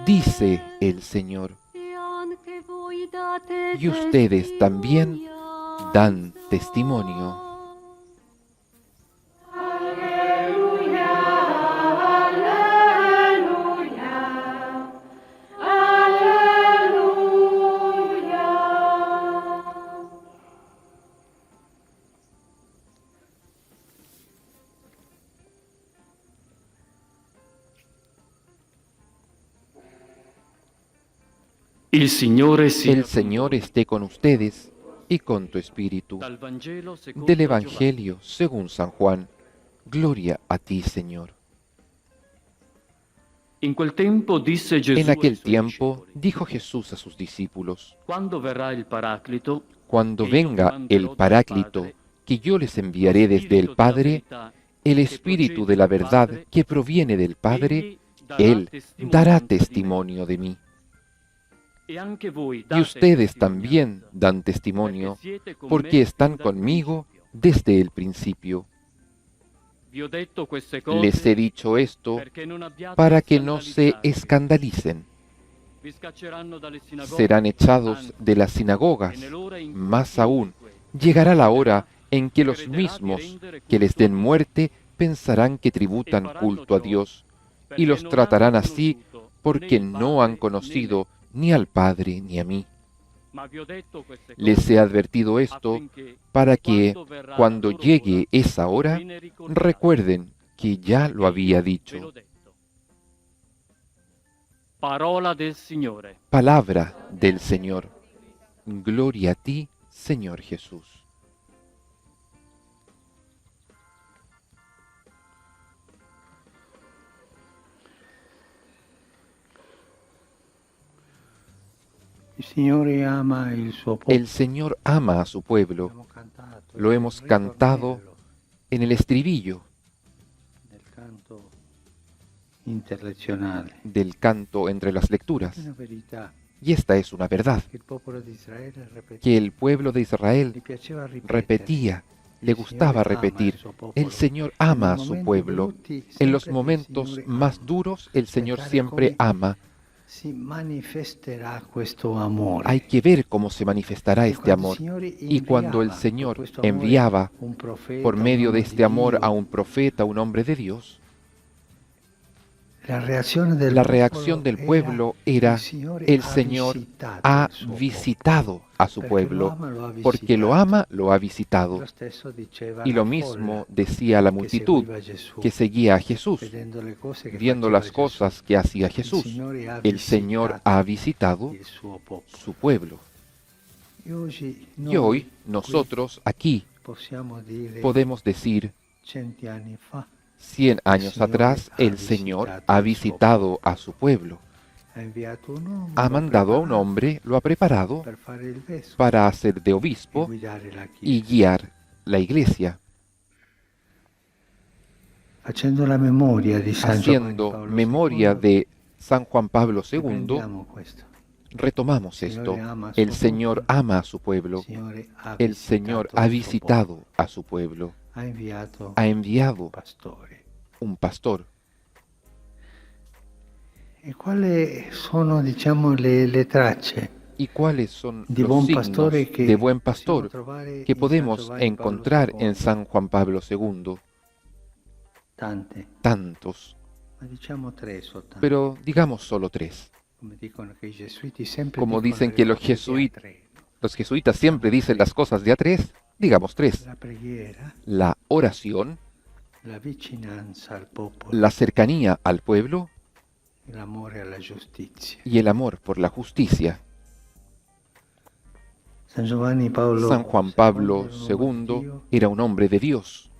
D: dice el Señor. Y ustedes también dan testimonio.
H: Aleluya, aleluya, aleluya.
D: El Señor esté con ustedes y con tu espíritu. Del Evangelio según San Juan. Gloria a ti, Señor. En aquel tiempo dijo Jesús a sus discípulos: Cuando venga el Paráclito, que yo les enviaré desde el Padre, el Espíritu de la verdad que proviene del Padre, Él dará testimonio de mí. Y ustedes también dan testimonio, porque están conmigo desde el principio. Les he dicho esto para que no se escandalicen. Serán echados de las sinagogas. Más aún, llegará la hora en que los mismos que les den muerte pensarán que tributan culto a Dios, y los tratarán así porque no han conocido ni al Padre ni a mí. Les he advertido esto para que, cuando llegue esa hora, recuerden que ya lo había dicho. Palabra del Señor. Gloria a ti, Señor Jesús.
F: Il Signore ama il suo popolo.
D: El Señor ama a su pueblo. lo hemos cantado en el estribillo del canto entre las lecturas. Y esta es una verdad, que el pueblo de Israel repetía, le gustaba repetir, el Señor ama a su pueblo. En los momentos más duros, el Señor siempre ama. Hay que ver cómo se manifestará este amor. Y cuando el Señor enviaba por medio de este amor a un profeta, un hombre de Dios, la reacción del pueblo era, el Señor ha visitado a su pueblo, porque lo ama, lo ha visitado. Y lo mismo decía la multitud que seguía a Jesús, viendo las cosas que hacía Jesús. El Señor ha visitado su pueblo. Y hoy nosotros aquí podemos decir, 100 años atrás, el Señor ha visitado a su pueblo. Ha mandado a un hombre, lo ha preparado para hacer de obispo y guiar la iglesia. Haciendo memoria de San Juan Pablo II, retomamos esto. El Señor ama a su pueblo. El Señor ha visitado a su pueblo. Ha enviado un pastor.
F: ¿Y cuáles son, le tracce?
D: ¿Y cuáles son los signos de buen pastor que podemos encontrar en San Juan Pablo II? Tantos. Pero digamos solo 3. Como dicen que los jesuitas siempre dicen las cosas de a 3, digamos 3. La oración, la cercanía al pueblo y el amor por la justicia. San Juan Pablo II era un hombre de Dios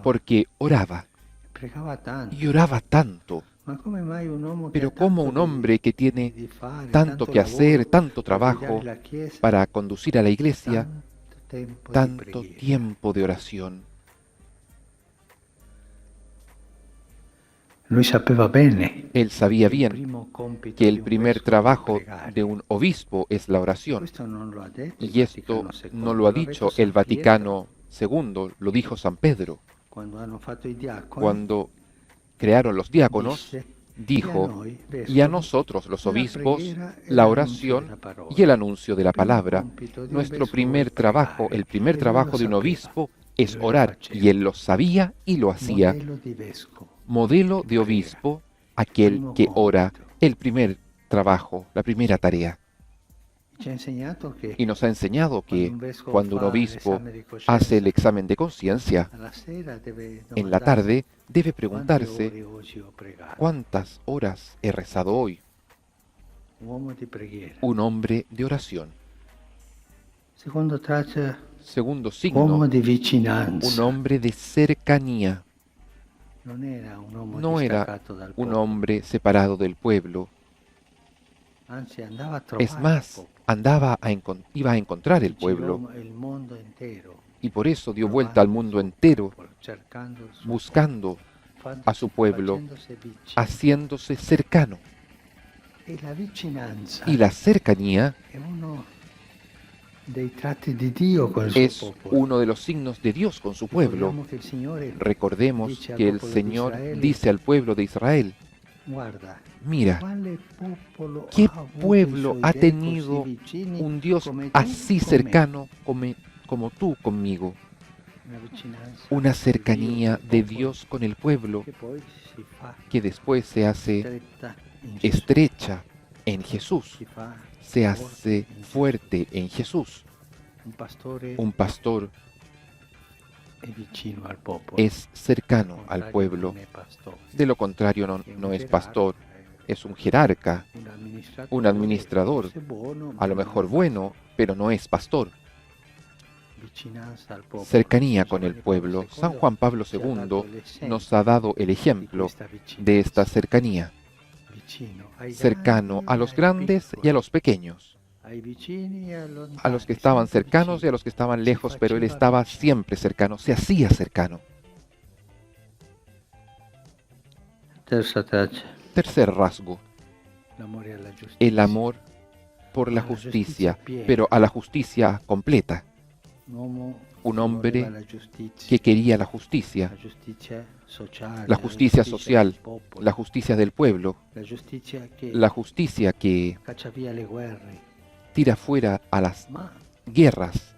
D: porque oraba y oraba tanto. Pero ¿cómo un hombre que tiene tanto que hacer, tanto trabajo para conducir a la iglesia, tanto tiempo de oración? Él sabía bien que el primer trabajo de un obispo es la oración. Y esto no lo ha dicho el Vaticano II, lo dijo San Pedro. Cuando crearon los diáconos, dijo, y a nosotros los obispos, la oración y el anuncio de la palabra. Nuestro primer trabajo, el primer trabajo de un obispo, es orar, y él lo sabía y lo hacía. Modelo de obispo, aquel que ora, el primer trabajo, la primera tarea. Y nos ha enseñado que cuando un obispo hace el examen de conciencia, en la tarde debe preguntarse, ¿cuántas horas he rezado hoy? Un hombre de oración. Segundo signo, un hombre de cercanía. No era un hombre separado del pueblo. Es más, iba a encontrar el pueblo. Y por eso dio vuelta al mundo entero, buscando a su pueblo, haciéndose cercano. Y la cercanía es uno de los signos de Dios con su pueblo. Recordemos que el Señor dice al pueblo de Israel, mira, ¿qué pueblo ha tenido un Dios así cercano como tú conmigo? Una cercanía de Dios con el pueblo que después se hace estrecha en Jesús, se hace fuerte en Jesús. Un pastor es cercano al pueblo. De lo contrario, no es pastor, es un jerarca, un administrador, a lo mejor bueno, pero no es pastor. Cercanía con el pueblo. San Juan Pablo II nos ha dado el ejemplo de esta cercanía. Cercano a los grandes y a los pequeños. a los que estaban cercanos y a los que estaban lejos, pero Él estaba siempre cercano, se hacía cercano. Tercer rasgo, el amor por la justicia, pero a la justicia completa. Un hombre que quería la justicia social, la justicia del pueblo, la justicia que tira fuera a las guerras,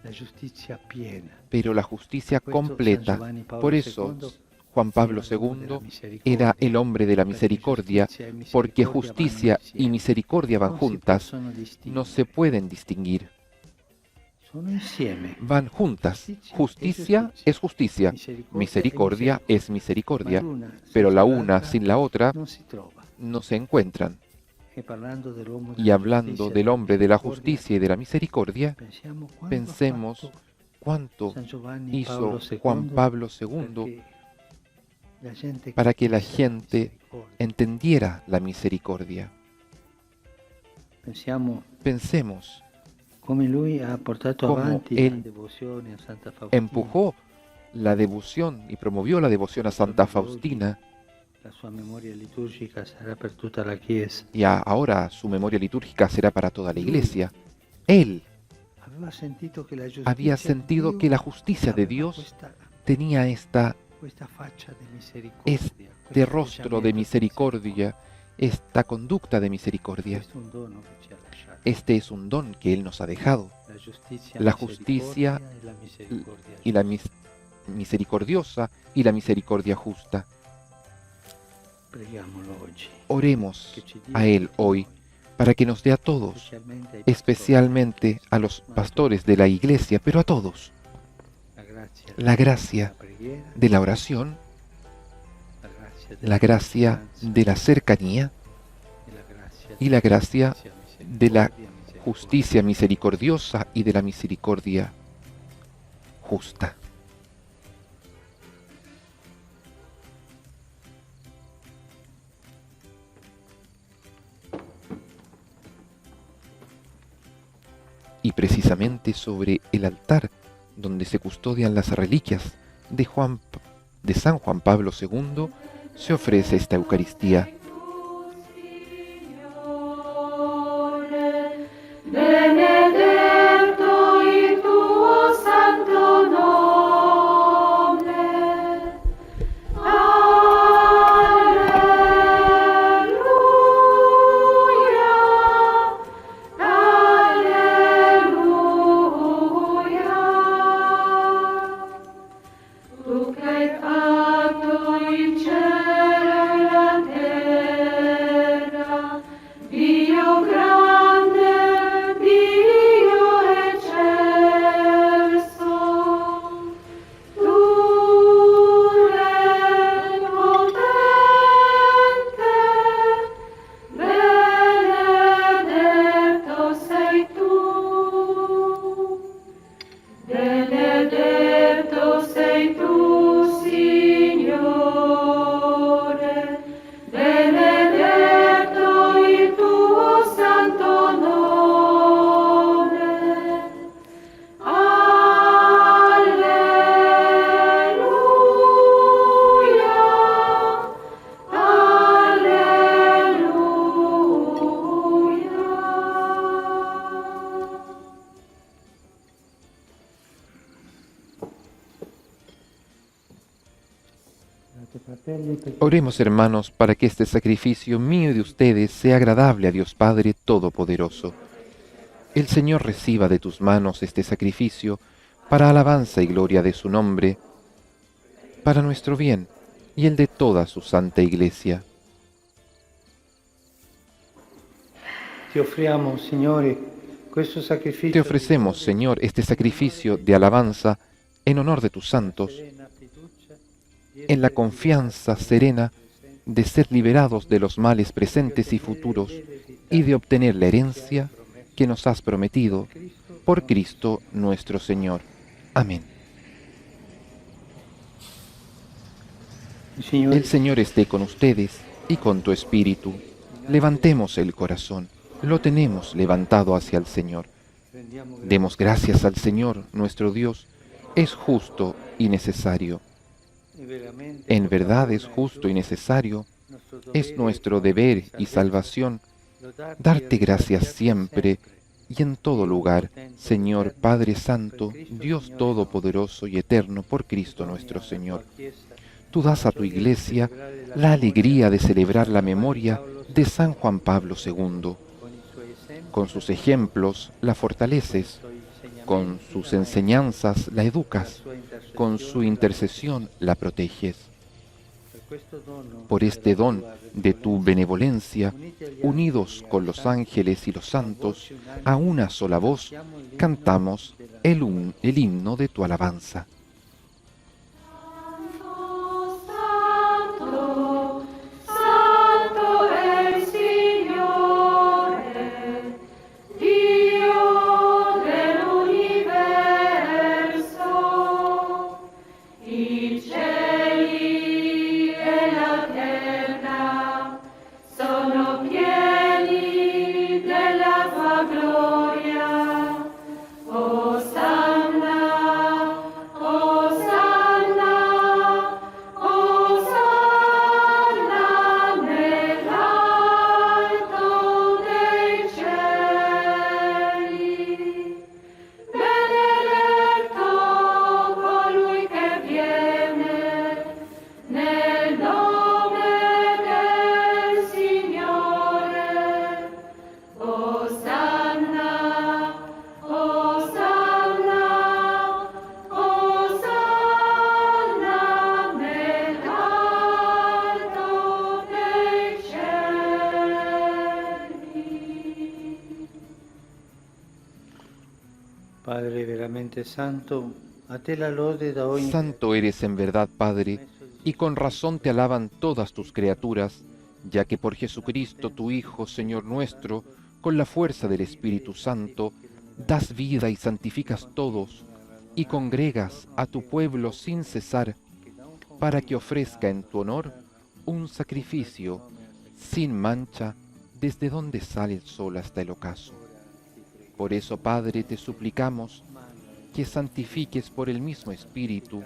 D: pero la justicia completa. Por eso Juan Pablo II era el hombre de la misericordia, porque justicia y misericordia van juntas, no se pueden distinguir. Van juntas. Justicia es justicia, misericordia es misericordia, pero la una sin la otra no se encuentran. Y hablando del hombre de la justicia y de la misericordia, pensemos cuánto hizo Juan Pablo II para que la gente entendiera la misericordia. Pensemos cómo él empujó la devoción y promovió la devoción a Santa Faustina. Y ahora su memoria litúrgica será para toda la Iglesia. Él había sentido que la justicia de Dios tenía este rostro de misericordia, esta conducta de misericordia. Este es un don que Él nos ha dejado. La justicia y la misericordiosa y la misericordia justa. Oremos a Él hoy para que nos dé a todos, especialmente a los pastores de la Iglesia, pero a todos, la gracia de la oración, la gracia de la cercanía y la gracia de la justicia misericordiosa y de la misericordia justa. Y precisamente sobre el altar donde se custodian las reliquias de San Juan Pablo II se ofrece esta Eucaristía.
H: Benedetto il tuo santo nome.
D: Oremos, hermanos, para que este sacrificio mío y de ustedes sea agradable a Dios Padre Todopoderoso. El Señor reciba de tus manos este sacrificio para alabanza y gloria de su nombre, para nuestro bien y el de toda su santa Iglesia.
F: Te
D: ofrecemos, Señor, este sacrificio de alabanza en honor de tus santos, en la confianza serena de ser liberados de los males presentes y futuros y de obtener la herencia que nos has prometido por Cristo nuestro Señor. Amén. El Señor esté con ustedes y con tu espíritu. Levantemos el corazón. lo tenemos levantado hacia el Señor. Demos gracias al Señor, nuestro Dios, es justo y necesario. En verdad es justo y necesario, es nuestro deber y salvación, darte gracias siempre y en todo lugar, Señor Padre Santo, Dios Todopoderoso y Eterno, por Cristo nuestro Señor. Tú das a tu Iglesia la alegría de celebrar la memoria de San Juan Pablo II. Con sus ejemplos la fortaleces, con sus enseñanzas la educas, con su intercesión la proteges. Por este don de tu benevolencia, unidos con los ángeles y los santos, a una sola voz, cantamos el himno de tu alabanza. Santo eres en verdad, Padre, y con razón te alaban todas tus criaturas, ya que por Jesucristo, tu Hijo, Señor nuestro, con la fuerza del Espíritu Santo, das vida y santificas todos, y congregas a tu pueblo sin cesar, para que ofrezca en tu honor un sacrificio sin mancha desde donde sale el sol hasta el ocaso. Por eso, Padre, te suplicamos que santifiques por el mismo Espíritu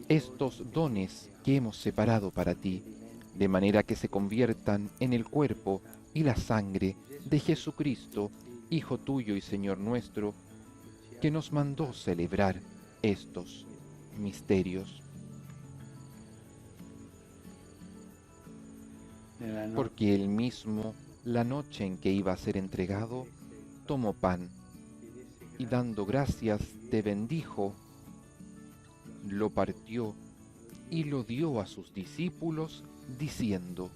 D: estos dones que hemos separado para ti, de manera que se conviertan en el cuerpo y la sangre de Jesucristo, Hijo tuyo y Señor nuestro, que nos mandó celebrar estos misterios. Porque él mismo, la noche en que iba a ser entregado, tomó pan, y dando gracias te bendijo, lo partió y lo dio a sus discípulos, diciendo: